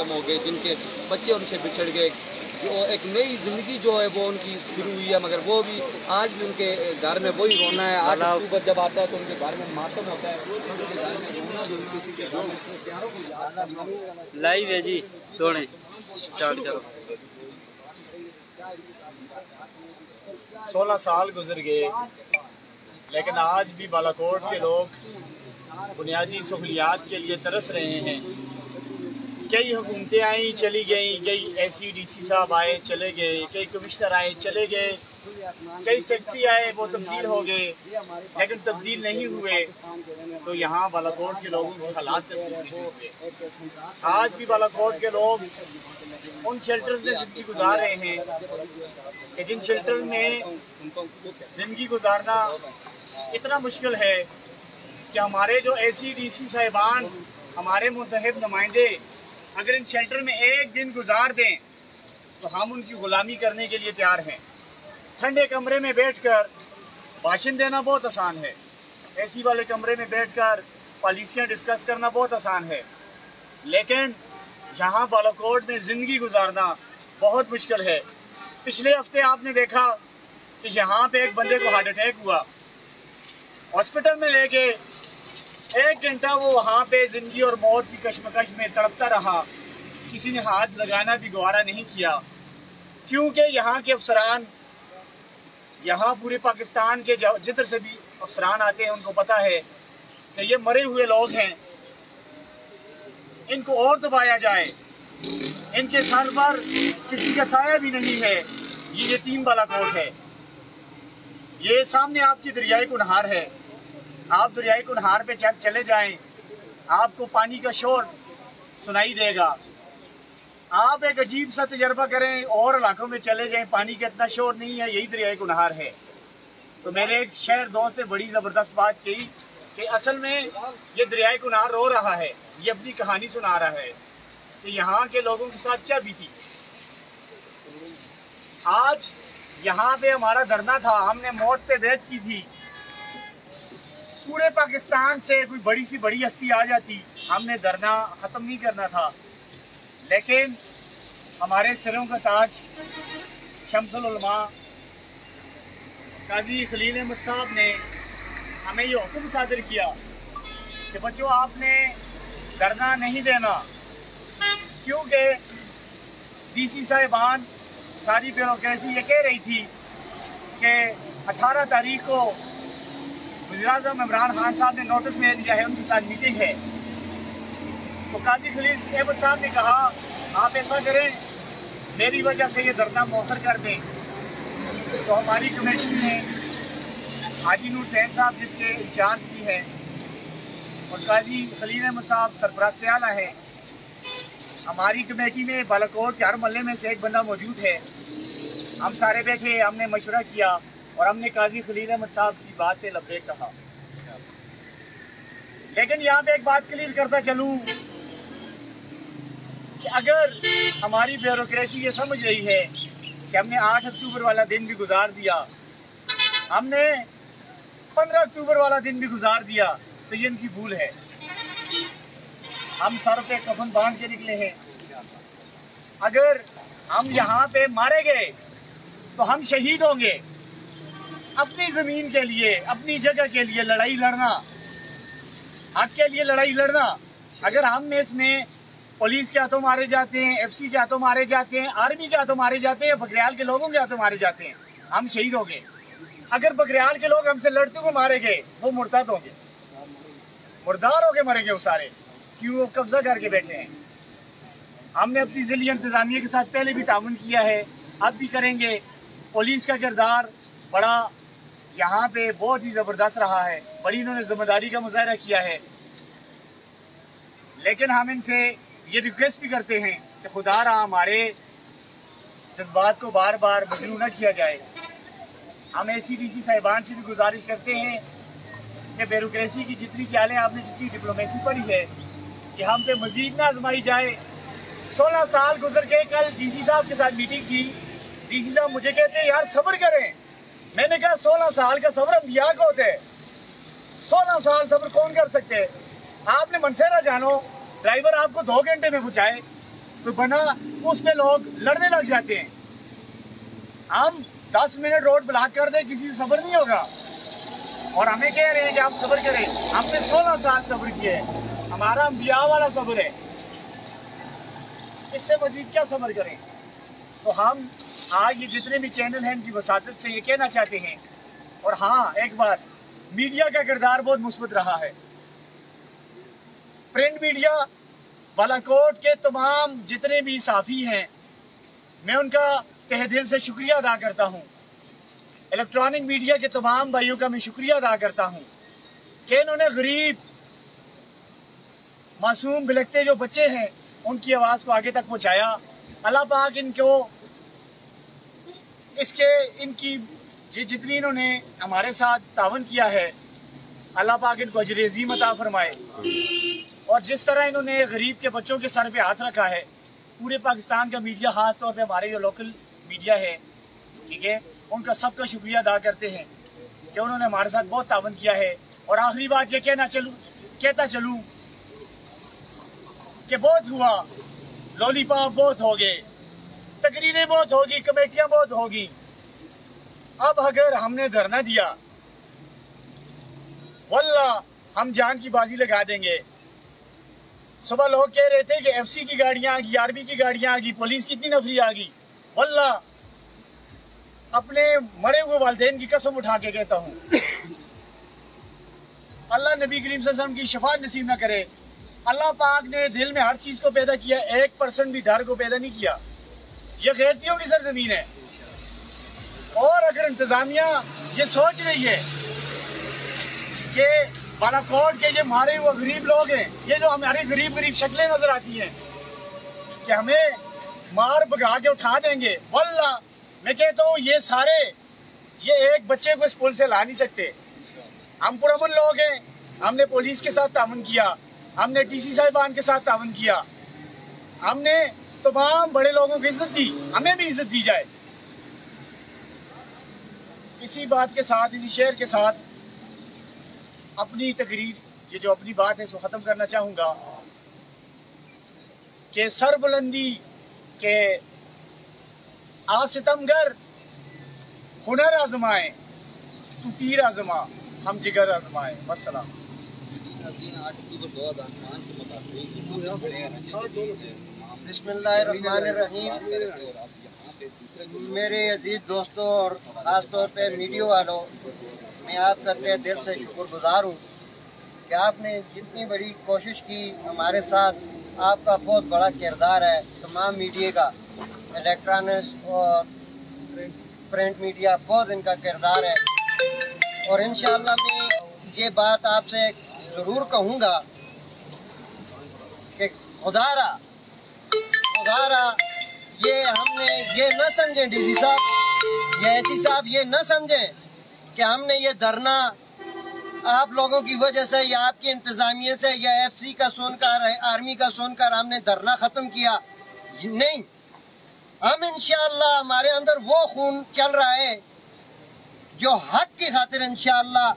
ख़त्म हो गए, जिनके बच्चे उनसे बिछड़ गए, जो एक नई ज़िंदगी जो है वो उनकी शुरू हुई है, मगर वो भी आज भी उनके घर में वही रोना है। 8 अक्टूबर जब आता है तो उनके घर में मातम होता है, उनके घर में रोना जो किसी के घर में अपने प्यारों को याद करना। लाइव है जी, दोड़े स्टार्ट करो। 16 साल गुजर गए, लेकिन आज भी बालाकोट के लोग बुनियादी सहूलियात के लिए तरस रहे हैं। कई हुकूमतें आई चली गई, कई SCDC साहब आए चले गए, कई कमिश्नर आए चले गए, कई सेक्रेटरी आए वो तब्दील हो गए, लेकिन तब्दील नहीं हुए तो यहाँ बालाकोट के लोगों के हालात तब्दील नहीं हुए। आज भी बालाकोट के लोग उन शेल्टर्स में ज़िंदगी गुजार रहे हैं कि जिन शेल्टर में ज़िंदगी गुजारना इतना मुश्किल है कि हमारे जो SCDC साहिबान, हमारे मुंतखब नुमाइंदे अगर इन शेल्टर में एक दिन गुजार दें तो हम उनकी गुलामी करने के लिए तैयार हैं। ठंडे कमरे में बैठकर भाषण देना बहुत आसान है, AC वाले कमरे में बैठकर पॉलिसियाँ डिस्कस करना बहुत आसान है, लेकिन यहाँ बालाकोट में ज़िंदगी गुजारना बहुत मुश्किल है। पिछले हफ्ते आपने देखा कि यहाँ पे एक बंदे को हार्ट अटैक हुआ, हॉस्पिटल में लेके 1 घंटा वो वहाँ पे जिंदगी और मौत की कश्मकश में तड़पता रहा, किसी ने हाथ लगाना भी गवारा नहीं किया, क्योंकि यहाँ के अफसरान, यहाँ पूरे पाकिस्तान के जिधर से भी अफसरान आते हैं उनको पता है कि ये मरे हुए लोग हैं, इनको और दबाया जाए, इनके सर पर किसी का साया भी नहीं है। ये यतीम बालाकोट है, ये सामने आपकी दरियाई कुनहार है, आप दरियाई कुनहार पे चले जाएं, आपको पानी का शोर सुनाई देगा। आप एक अजीब सा तजर्बा करें और इलाकों में चले जाएं, पानी का इतना शोर नहीं है, यही दरियाई कुनहार है। तो मेरे एक शहर दोस्त ने बड़ी ज़बरदस्त बात कही कि असल में ये दरियाई कुनहार रो रहा है, ये अपनी कहानी सुना रहा है कि यहाँ के लोगों के साथ क्या बीती। आज यहाँ पे हमारा धरना था, हमने मौत पे बैत की थी, पूरे पाकिस्तान से कोई बड़ी सी बड़ी हस्ती आ जाती, हमने धरना ख़त्म नहीं करना था, लेकिन हमारे सिरों का ताज शम्सुल उलमा काजी खलील अहमद साहब ने हमें ये हुक्म सादर किया कि बच्चों आपने धरना नहीं देना, क्योंकि DC साहिबान सारी ब्यूरोक्रेसी ये कह रही थी कि 18 तारीख को वज़ीर-ए-आज़म इमरान खान साहब ने नोटिस ले दिया है, उनके साथ मीटिंग है। तो काजी खलील अहमद साहब ने कहा आप ऐसा करें, मेरी वजह से ये धरना मौखर कर दें। तो हमारी कमेटी ने हाजी नूर हुसैन साहब जिसके इंचार्ज भी हैं और काजी खलील अहमद साहब सरपरस्त आला है, हमारी कमेटी में बालाकोट के हर मोहल्ले में से एक बंदा मौजूद है। हम सारे बैठे, हमने मशवरा किया और हमने काजी खलील अहमद साहब की बात पे लब्बैक कहा। लेकिन यहाँ पे एक बात क्लियर करता चलूं कि अगर हमारी ब्यूरोक्रेसी ये समझ रही है कि हमने 8 अक्टूबर वाला दिन भी गुजार दिया, हमने 15 अक्टूबर वाला दिन भी गुजार दिया, तो ये इनकी भूल है। हम सर पे कफन बांध के निकले हैं, अगर हम यहाँ पे मारे गए तो हम शहीद होंगे। अपनी जमीन के लिए, अपनी जगह के लिए लड़ाई लड़ना, हक के लिए लड़ाई लड़ना, अगर हम में इसमें पुलिस के हाथों मारे जाते हैं, FC के हाथों मारे जाते हैं, आर्मी के हाथों मारे जाते हैं, बकरियाल के लोगों के हाथों मारे जाते हैं, हम शहीद होंगे। अगर बकरियाल के लोग हमसे लड़ते हुए मारे गए, वो मुर्ताद होंगे, मुर्दार होके मरेंगे वो सारे, क्यों वो कब्जा करके बैठे हैं। हमने अपनी ज़िली इंतजामिया के साथ पहले भी ताउन किया है, अब भी करेंगे। पुलिस का किरदार बड़ा यहाँ पे बहुत ही ज़बरदस्त रहा है, बड़ी इन्होंने जिम्मेदारी का मुजाहरा किया है, लेकिन हम इनसे ये रिक्वेस्ट भी करते हैं कि खुदारा हमारे जज्बात को बार बार मजरू न किया जाए। हम SCDC साहिबान से भी गुजारिश करते हैं कि ब्यूरोक्रेसी की जितनी चालें आपने जितनी डिप्लोमेसी पढ़ी है कि हम पे मजीद ना आजमाई जाए। 16 साल गुजर के कल DC साहब के साथ मीटिंग थी, DC साहब मुझे कहते हैं यार सब्र करें। मैंने कहा 16 साल का सब्र अंबिया को होता है, 16 साल सब्र कौन कर सकते हैं। आपने मनसेरा जानो, ड्राइवर आपको 2 घंटे में पहुंचाए, तो बना उस पे लोग लड़ने लग जाते हैं। हम 10 मिनट रोड ब्लॉक कर दे, किसी से सब्र नहीं होगा। और हमें कह रहे हैं कि आप सब्र करें। हमने 16 साल सब्र किए हैं, हमारा अंबिया वाला सब्र है, इससे मजीद क्या सब्र करें। तो हम आज ये जितने भी चैनल हैं इनकी वसातत से ये कहना चाहते हैं। और हाँ, एक बात, मीडिया का किरदार बहुत मुस्बत रहा है। प्रिंट मीडिया, बालाकोट के तमाम जितने भी साफी हैं, मैं उनका तहे दिल से शुक्रिया अदा करता हूँ। इलेक्ट्रॉनिक मीडिया के तमाम भाइयों का मैं शुक्रिया अदा करता हूँ कि इन्होंने गरीब मासूम बिलखते जो बच्चे हैं उनकी आवाज़ को आगे तक पहुँचाया। अल्लाह पाक इनको इनकी जितनी इन्होंने हमारे साथ तावन किया है, अल्लाह पाक इनको अजर अज़ीम अता फरमाए। और जिस तरह इन्होंने गरीब के बच्चों के सर पे हाथ रखा है, पूरे पाकिस्तान का मीडिया, खास तौर पे हमारे जो लोकल मीडिया है, ठीक है, उनका सबका शुक्रिया अदा करते हैं कि उन्होंने हमारे साथ बहुत तावन किया है। और आखिरी बात ये कहता चलूं कि बहुत हुआ, लॉलीपॉप बहुत हो गए, तकरीरें बहुत होगी, कमेटियां बहुत होगी। अब अगर हमने धरना दिया, वल्लाह हम जान की बाजी लगा देंगे। सुबह लोग कह रहे थे कि एफसी की गाड़ियां आ गई, आर्मी की गाड़ियां आ गई, पुलिस कितनी नफरी आ गई। वल्लाह अपने मरे हुए वालिदैन की कसम उठा के कहता हूँ, अल्लाह नबी करीम सल्लल्लाहु अलैहि वसल्लम की शफाअत नसीब न करे। अल्लाह पाक ने दिल में हर चीज को पैदा किया, 1% भी डर को पैदा नहीं किया। ये गैरतियों की सरजमीन है। और अगर इंतजामिया ये सोच रही है कि बालाकोट के ये मारे हुए गरीब लोग हैं, ये जो हमारी गरीब शक्लें नजर आती हैं, कि हमें मार भगा के उठा देंगे, वल्लाह मैं कहता हूँ ये एक बच्चे को इस पुल से ला नहीं सकते। हम पुरअमन लोग हैं, हमने पुलिस के साथ तावन किया, हमने टीसी साहिबान के साथ तावन किया, हमने तमाम बड़े लोगों की इज्जत दी, हमें भी इज्जत दी जाए। इसी बात के साथ, इसी शेर के साथ अपनी तकरीर, ये जो अपनी बात है इसको खत्म करना चाहूंगा कि सरबुलंदी के सितमगर हुनर आजमाए, तू तीर आजमा, हम जिगर आजमाए। वस्सलाम। बिस्मिल्लाहिर्रहमानिर्रहीम। मेरे अजीज दोस्तों और ख़ास तौर पे मीडिया वालों, मैं आपका तहे दिल से शुक्रगुजार हूँ कि आपने जितनी बड़ी कोशिश की हमारे साथ। आपका बहुत बड़ा किरदार है, तमाम मीडिया का, इलेक्ट्रॉनिक और प्रिंट मीडिया, बहुत इनका किरदार है। और इंशाअल्लाह मैं ये बात आपसे ज़रूर कहूँगा कि खुदारा ये हमने ये न समझें, डीसी साहब, ये एसी साहब, ये न समझें कि हमने ये धरना आप लोगों की वजह से या आपकी इंतजामिया से या एफसी का सुनकर, आर्मी का सुनकर हमने धरना खत्म किया। नहीं, हम इंशाअल्लाह हमारे अंदर वो खून चल रहा है जो हक की खातिर इंशाअल्लाह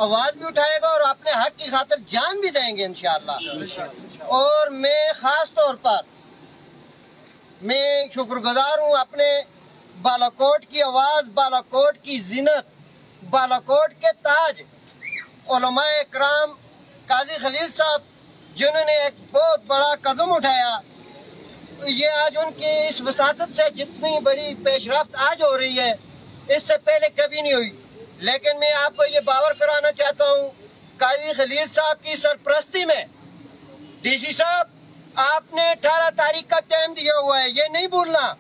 आवाज भी उठाएगा और अपने हक की खातिर जान भी देंगे इंशाअल्लाह। और मैं खास तौर पर मैं शुक्रगुजार हूँ अपने बालाकोट की आवाज, बालाकोट की जिन्नत, बालाकोट के ताज उलमाए इकराम काजी खलील साहब, जिन्होंने एक बहुत बड़ा कदम उठाया। ये आज उनकी इस वसातत से जितनी बड़ी पेशरफ्त आज हो रही है, इससे पहले कभी नहीं हुई। लेकिन मैं आपको ये बावर कराना चाहता हूँ, काजी खलील साहब की सरपरस्ती में, डीसी साहब, आपने 18 तारीख का टाइम दिया हुआ है। ये नहीं भूलना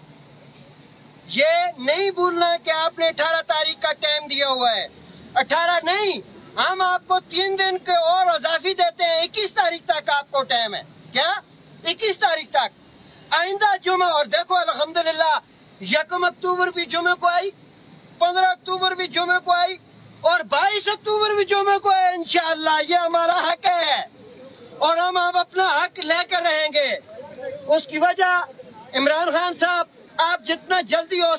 कि आपने 18 तारीख का टाइम दिया हुआ है। 18 नहीं, हम आपको 3 दिन के और इजाफी देते हैं। 21 तारीख तक आपको टाइम है। क्या 21 तारीख तक? आइंदा जुमा, और देखो अल्हम्दुलिल्लाह 1 अक्टूबर भी जुमे को आई, 15 अक्टूबर भी जुमे को आई और 22 अक्टूबर भी जुमे को है। इंशाअल्लाह ये हमारा हक है और हम अपना हक लेकर रहेंगे। उसकी वजह इमरान खान साहब, आप जितना जल्दी हो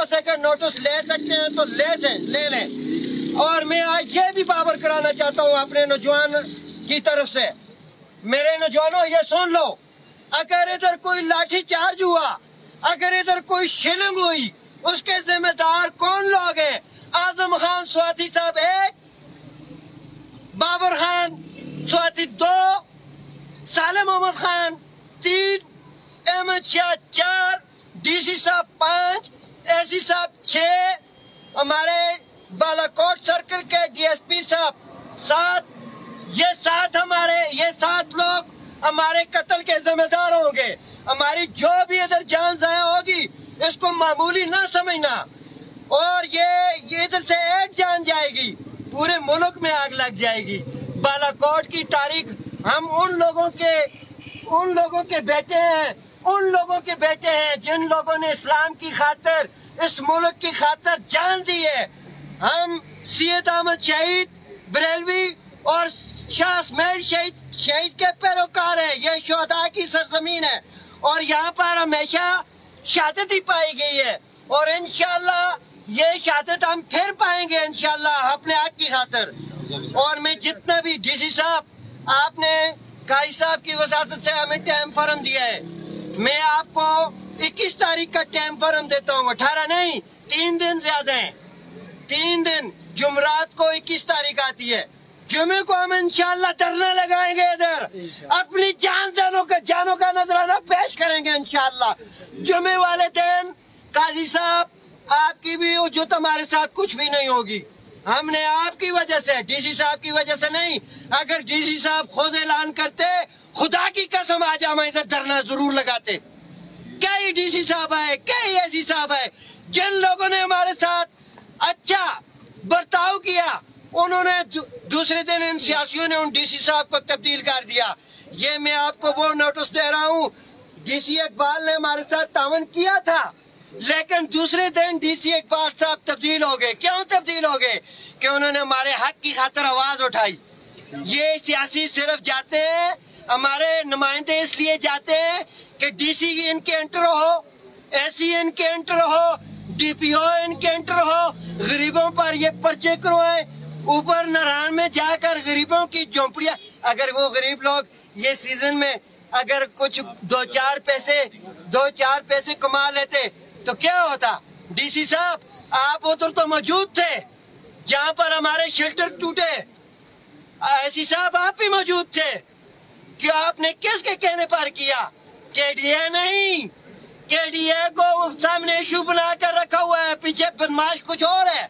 सके नोटिस ले सकते हैं तो ले लें। और मैं आज ये भी बावर कराना चाहता हूँ अपने नौजवान की तरफ से, मेरे नौजवानों ये सुन लो अगर इधर कोई लाठी चार्ज हुआ, अगर इधर कोई शिलिंग हुई, उसके जिम्मेदार कौन लोग हैं? आजम खान स्वाति साहब 1, बाबर खान स्वाति 2, साले मोहम्मद खान 3, अहमद शाह 4, डीसी साहब 5, एसी साहब 6, हमारे बालाकोट सर्कल के डीएसपी साहब 7, ये 7 लोग हमारे कत्ल के जिम्मेदार होंगे। हमारी जो भी इधर जान जाया होगी इसको मामूली ना समझना, और ये इधर से एक जान जाएगी, पूरे मुल्क में आग लग जाएगी। बालाकोट की तारीख हम उन लोगों के बेटे हैं जिन लोगों ने इस्लाम की खातिर, इस मुल्क की खातिर जान दी है। हम सैयद अहमद शहीद बरेलवी और शाह इस्माइल शहीद के पैरोकार हैं। ये शोहदा की सरजमीन है और यहाँ पर हमेशा शहादत ही पाई गई है, और इंशाल्लाह ये शहादत हम फिर पाएंगे इंशाल्लाह अपने हक की खातिर। और मैं जितना भी डीसी साहब, आपने काजी साहब की वसातत से हमें टाइम फर्म दिया है, मैं आपको 21 तारीख का टाइम फर्म देता हूँ। 18 नहीं, 3 दिन ज्यादा है। 3 दिन, जुमरात को 21 तारीख आती है। जुमे को हम इंशाल्लाह धरना लगाएंगे, इधर अपनी जानों का नजराना पेश करेंगे इंशाल्लाह। जुमे वाले दिन काजी साहब आपकी भी वजूद हमारे साथ कुछ भी नहीं होगी। हमने आपकी वजह से, डीसी साहब की वजह से नहीं, अगर डीसी साहब खुद ऐलान करते, खुदा की कसम आज हम इधर धरना जरूर लगाते। कई डीसी साहब आए, कई एसी साहब आए, जिन लोगों ने हमारे साथ अच्छा बर्ताव किया, उन्होंने दूसरे दिन इन सियासियों ने उन डीसी साहब को तब्दील कर दिया। ये मैं आपको वो नोटिस दे रहा हूँ, डीसी इकबाल ने हमारे साथ तावन किया था, लेकिन दूसरे दिन डीसी इकबाल साहब तब्दील हो गए। क्यों तब्दील हो गए? कि उन्होंने हमारे हक की खातिर आवाज उठाई। ये सियासी सिर्फ जाते हैं, हमारे नुमाइंदे इसलिए जाते हैं कि डीसी इनके एंटर हो, एसी इनके एंटर हो, डीपीओ इनके एंटर हो, गरीबों पर ये पर्चे करवाए, ऊपर नारायण में जाकर गरीबों की झोंपड़ियां। अगर वो गरीब लोग ये सीजन में अगर कुछ 2-4 पैसे कमा लेते तो क्या होता? डीसी साहब आप उधर तो मौजूद थे जहाँ पर हमारे शेल्टर टूटे। एसी साहब आप भी मौजूद थे। क्या आपने किसके कहने पर किया? केडीए नहीं, केडीए को उस सामने इशू बना कर रखा हुआ है, पीछे बदमाश कुछ और है।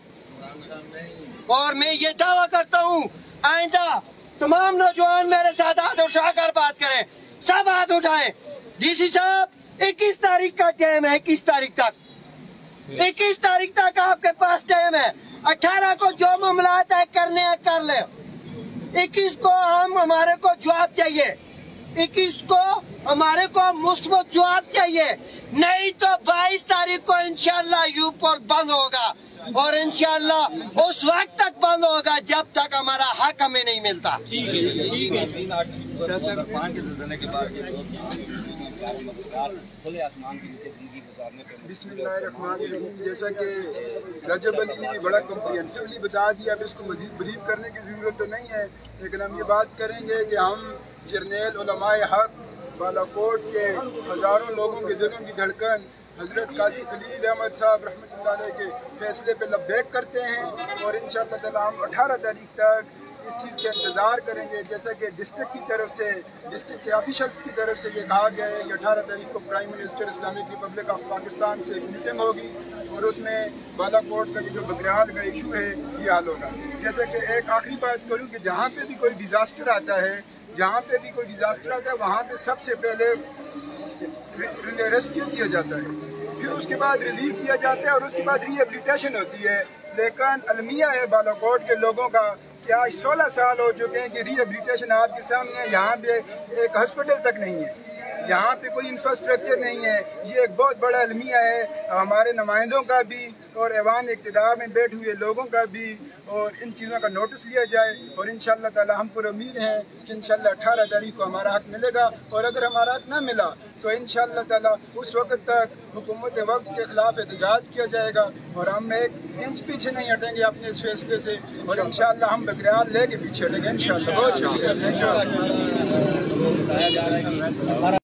और मैं ये दावा करता हूँ आइंदा तमाम नौजवान मेरे साथ हाथ उठाकर बात करें, सब हाथ उठाएं। डीसी साहब 21 तारीख का टाइम है, 21 तारीख तक, 21 तारीख तक आपके पास टाइम है। 18 को जो मामला तय करने हैं कर ले। 21 को हमारे को जवाब चाहिए, 21 को हमारे को मुस्बत जवाब चाहिए, नहीं तो 22 तारीख को इंशाल्लाह यूपोर्ट बंद होगा, और इंशाल्लाह उस वक्त तक बंद होगा जब तक हमारा हक हमें नहीं मिलता। खुले आसमान के नीचे जिंदगी गुजारने पे बिस्मिल्लाहिर्रहमानिर्रहीम। जैसा कि रजब अली ने बड़ा कम्प्रिहेंसिवली बता दिया, अब इसको मजीद ब्रीफ करने की ज़रूरत तो नहीं है, लेकिन हम ये बात करेंगे कि हम जर्नैल उलमाए हक बालाकोट के हज़ारों लोगों के दिलों की धड़कन हज़रत काजी खलील अहमद साहब रहमतुल्लाह अलैह के फैसले पे लब्बैक करते हैं, और इंशाअल्लाह ताला हम 18 तारीख तक इस चीज़ का इंतज़ार करेंगे। जैसा कि डिस्ट्रिक्ट की तरफ से, डिस्ट्रिक्ट के ऑफिशल्स की तरफ से ये कहा गया है कि 18 तारीख को prime minister Islamic Republic of Pakistan से एक मीटिंग होगी, और उसमें बालाकोट का जो बकरियाल का इशू है ये हल होगा। जैसे कि एक आखिरी बात करूँ कि जहाँ पे भी कोई डिज़ास्टर आता है, वहाँ पे सबसे पहले रेस्क्यू किया जाता है, फिर उसके बाद रिलीफ किया जाता है, और उसके बाद रिहेबिलिटेशन होती है। लेकिन अलमिया है बालाकोट के लोगों का कि आज 16 साल हो चुके हैं कि रिहेबिलिटेशन आपके सामने है। यहाँ पे एक हॉस्पिटल तक नहीं है, यहाँ पे कोई इंफ्रास्ट्रक्चर नहीं है। ये एक बहुत बड़ा अलमिया है हमारे नुमाइंदों का भी और ऐवान इक़्तिदार में बैठे हुए लोगों का भी, और इन चीज़ों का नोटिस लिया जाए, और इंशाअल्लाह ताला हम पर उम्मीद है कि इंशाअल्लाह 18 तारीख को हमारा हक मिलेगा। और अगर हमारा हक ना मिला तो इंशाअल्लाह ताला उस वक्त तक हुकूमत वक्त के खिलाफ एहतजाज किया जाएगा, और हम एक इंच पीछे नहीं हटेंगे अपने इस फैसले से, और इंशाअल्लाह हम बकरियाल लेके पीछे हटेंगे इंशाअल्लाह। बहुत शुक्रिया।